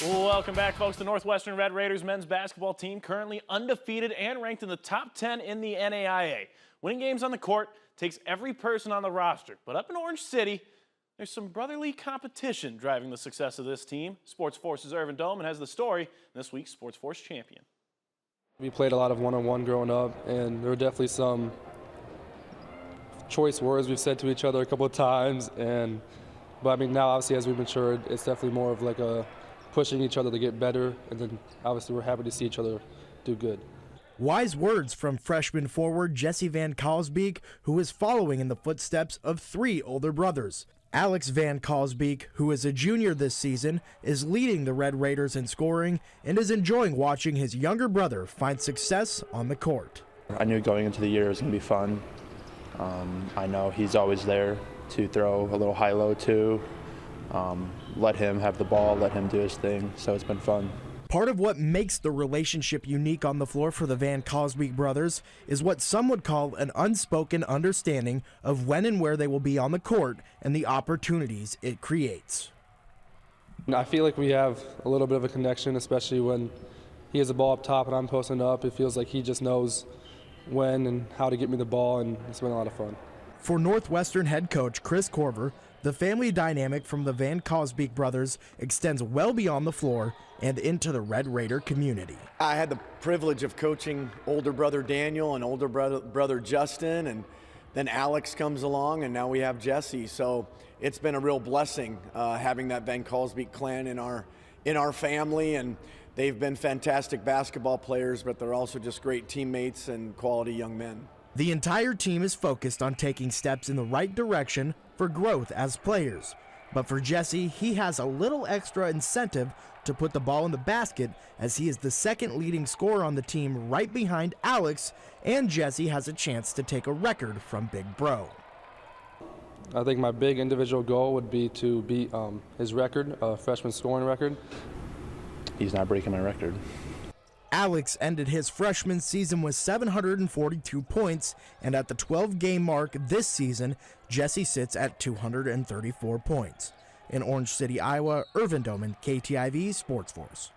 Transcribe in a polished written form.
Welcome back, folks. The Northwestern Red Raiders men's basketball team currently undefeated and ranked in the top 10 in the NAIA. Winning games on the court takes every person on the roster. But up in Orange City, there's some brotherly competition driving the success of this team. SportsFource's Irvin Doman has the story in this week's SportsFource Champion. We played a lot of one-on-one growing up, and there were definitely some choice words we've said to each other a couple of times. But I mean, now obviously as we've matured, it's definitely more of like a pushing each other to get better, and then obviously we're happy to see each other do good. Wise words from freshman forward Jesse Van Kalsbeek, who is following in the footsteps of three older brothers. Alex Van Kalsbeek, who is a junior this season, is leading the Red Raiders in scoring and is enjoying watching his younger brother find success on the court. I knew going into the year it was going to be fun. I know he's always there to throw a little high-low too. Let him have the ball, let him do his thing, so it's been fun. Part of what makes the relationship unique on the floor for the Van Kalsbeek brothers is what some would call an unspoken understanding of when and where they will be on the court and the opportunities it creates. I feel like we have a little bit of a connection, especially when he has the ball up top and I'm posting up. It feels like he just knows when and how to get me the ball, and it's been a lot of fun. For Northwestern head coach Chris Korver, the family dynamic from the Van Kalsbeek brothers extends well beyond the floor and into the Red Raider community. I had the privilege of coaching older brother Daniel and older brother Justin, and then Alex comes along, and now we have Jesse. So it's been a real blessing having that Van Kalsbeek clan in our family, and they've been fantastic basketball players, but they're also just great teammates and quality young men. The entire team is focused on taking steps in the right direction for growth as players. But for Jesse, he has a little extra incentive to put the ball in the basket, as he is the second leading scorer on the team right behind Alex, and Jesse has a chance to take a record from Big Bro. I think my big individual goal would be to beat his record, freshman scoring record. He's not breaking my record. Alex ended his freshman season with 742 points, and at the 12-game mark this season, Jesse sits at 234 points. In Orange City, Iowa, Irvin Doman, KTIV SportsFource.